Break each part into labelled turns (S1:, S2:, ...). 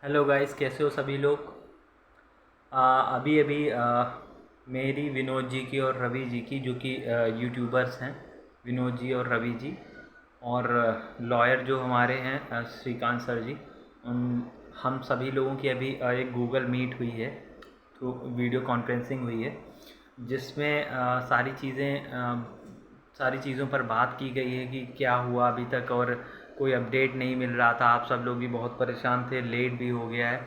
S1: Hello guys, कैसे हो सभी लोग। अभी अभी मेरी विनोद जी की और रवि जी की, जो कि यूट्यूबर्स हैं, विनोद जी और रवि जी, और लॉयर जो हमारे हैं श्रीकांत सर जी, उन हम सभी लोगों की अभी एक गूगल मीट हुई है, तो वीडियो कॉन्फ्रेंसिंग हुई है, जिसमें सारी चीज़ों पर बात की गई है कि क्या हुआ अभी तक, और कोई अपडेट नहीं मिल रहा था। आप सब लोग भी बहुत परेशान थे, लेट भी हो गया है।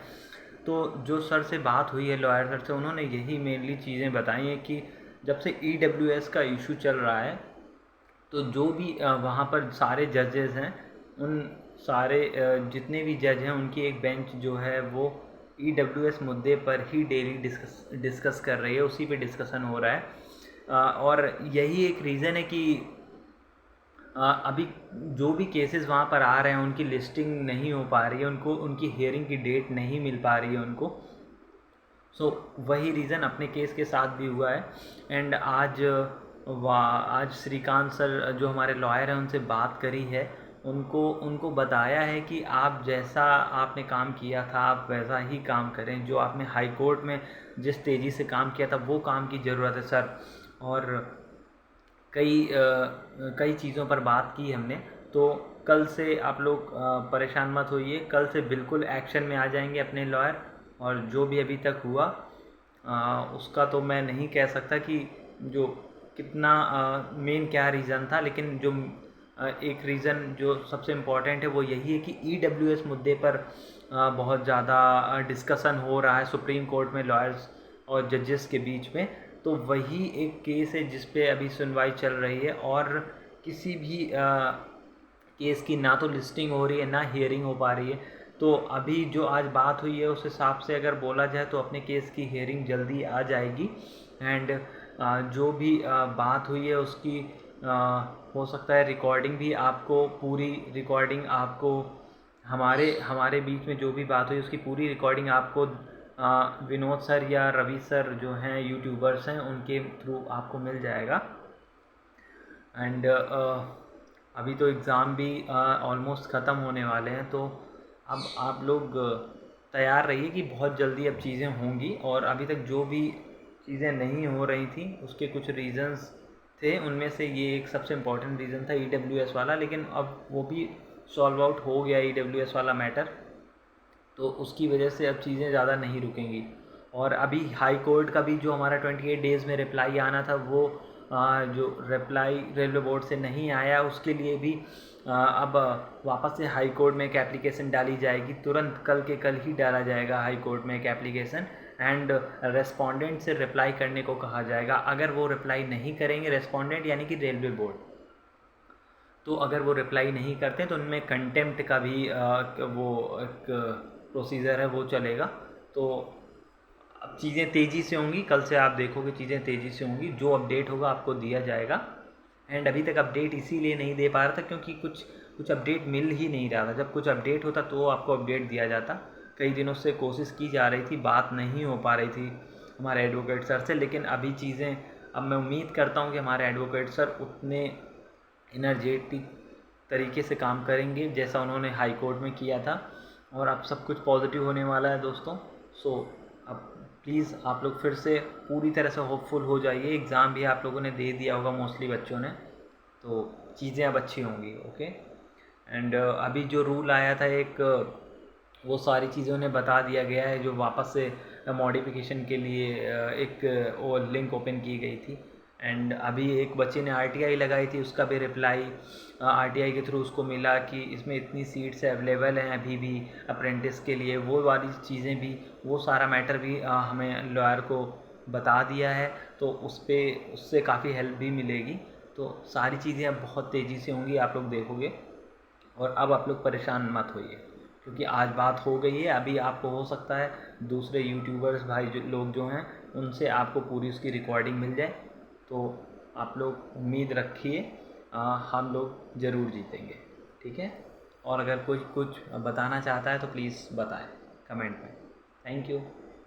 S1: तो जो सर से बात हुई है, लॉयर सर से, उन्होंने यही मेनली चीज़ें बताई हैं कि जब से EWS का इशू चल रहा है, तो जो भी वहाँ पर सारे जजेस हैं, उन सारे जितने भी जज हैं, उनकी एक बेंच जो है वो EWS मुद्दे पर ही डेली डिस्कस कर रही है, उसी पे डिस्कशन हो रहा है। और यही एक रीज़न है कि अभी जो भी केसेस वहाँ पर आ रहे हैं, उनकी लिस्टिंग नहीं हो पा रही है, उनको उनकी हियरिंग की डेट नहीं मिल पा रही है उनको। वही रीज़न अपने केस के साथ भी हुआ है। एंड आज श्रीकांत सर जो हमारे लॉयर हैं, उनसे बात करी है, उनको उनको बताया है कि आप जैसा आपने काम किया था, आप वैसा ही काम करें। जो आपने हाई कोर्ट में जिस तेज़ी से काम किया था, वो काम की ज़रूरत है सर। और कई चीज़ों पर बात की हमने। तो कल से आप लोग परेशान मत होइए, कल से बिल्कुल एक्शन में आ जाएंगे अपने लॉयर। और जो भी अभी तक हुआ उसका तो मैं नहीं कह सकता कि जो कितना मेन क्या रीज़न था, लेकिन जो एक रीज़न जो सबसे इम्पॉर्टेंट है वो यही है कि EWS मुद्दे पर बहुत ज़्यादा डिस्कशन हो रहा है सुप्रीम कोर्ट में, लॉयर्स और जजेस के बीच में। तो वही एक केस है जिस पे अभी सुनवाई चल रही है, और किसी भी केस की ना तो लिस्टिंग हो रही है, ना हियरिंग हो पा रही है। तो अभी जो आज बात हुई है, उस हिसाब से अगर बोला जाए तो अपने केस की हियरिंग जल्दी आ जाएगी। एंड जो भी बात हुई है उसकी हो सकता है रिकॉर्डिंग भी आपको, पूरी रिकॉर्डिंग आपको, हमारे हमारे बीच में जो भी बात हुई उसकी पूरी रिकॉर्डिंग आपको विनोद सर या रवि सर जो हैं यूट्यूबर्स हैं, उनके थ्रू आपको मिल जाएगा। एंड अभी तो एग्ज़ाम भी ऑलमोस्ट ख़त्म होने वाले हैं, तो अब आप लोग तैयार रहिए कि बहुत जल्दी अब चीज़ें होंगी। और अभी तक जो भी चीज़ें नहीं हो रही थी, उसके कुछ रीज़न्स थे, उनमें से ये एक सबसे इम्पॉर्टेंट रीज़न था EWS वाला, लेकिन अब वो भी सॉल्व आउट हो गया EWS वाला मैटर। तो उसकी वजह से अब चीज़ें ज़्यादा नहीं रुकेंगी। और अभी हाई कोर्ट का भी जो हमारा 28 डेज़ में रिप्लाई आना था, वो जो रिप्लाई रेलवे बोर्ड से नहीं आया, उसके लिए भी अब वापस से हाई कोर्ट में एक एप्लीकेशन डाली जाएगी, तुरंत कल के कल ही डाला जाएगा हाई कोर्ट में एक एप्लीकेशन। एंड रेस्पोंडेंट से रिप्लाई करने को कहा जाएगा। अगर वो रिप्लाई नहीं करेंगे, रेस्पोंडेंट यानी कि रेलवे बोर्ड, तो अगर वो रिप्लाई नहीं करते तो उनमें कंटेम्प्ट का भी वो एक प्रोसीजर है, वो चलेगा। तो अब चीज़ें तेज़ी से होंगी, कल से आप देखोगे चीज़ें तेज़ी से होंगी, जो अपडेट होगा आपको दिया जाएगा। एंड अभी तक अपडेट इसीलिए नहीं दे पा रहा था क्योंकि कुछ कुछ अपडेट मिल ही नहीं रहा था। जब कुछ अपडेट होता तो आपको अपडेट दिया जाता। कई दिनों से कोशिश की जा रही थी, बात नहीं हो पा रही थी हमारे एडवोकेट सर से, लेकिन अभी चीज़ें, अब मैं उम्मीद करता हूँ कि हमारे एडवोकेट सर उतने एनर्जेटिक तरीके से काम करेंगे जैसा उन्होंने हाई कोर्ट में किया था। और अब सब कुछ पॉजिटिव होने वाला है दोस्तों। सो अब प्लीज़ आप लोग फिर से पूरी तरह से होपफुल हो जाइए। एग्ज़ाम भी आप लोगों ने दे दिया होगा मोस्टली बच्चों ने, तो चीज़ें अब अच्छी होंगी। ओके। एंड अभी जो रूल आया था एक, वो सारी चीज़ें उन्हें बता दिया गया है, जो वापस से मॉडिफिकेशन के लिए एक वो लिंक ओपन की गई थी। एंड अभी एक बच्चे ने RTI लगाई थी, उसका भी रिप्लाई RTI के थ्रू उसको मिला कि इसमें इतनी सीट्स अवेलेबल हैं अभी भी अप्रेंटिस के लिए। वो वाली चीज़ें भी, वो सारा मैटर भी हमें लॉयर को बता दिया है, तो उससे काफ़ी हेल्प भी मिलेगी। तो सारी चीज़ें अब बहुत तेज़ी से होंगी, आप लोग देखोगे। और अब आप लोग परेशान मत होइए, क्योंकि आज बात हो गई है। अभी आपको हो सकता है दूसरे यूट्यूबर्स भाई जो लोग जो हैं, उनसे आपको पूरी उसकी रिकॉर्डिंग मिल जाए। तो आप लोग उम्मीद रखिए, हम लोग ज़रूर जीतेंगे। ठीक है। और अगर कुछ कुछ बताना चाहता है तो प्लीज़ बताएं कमेंट में। Thank you.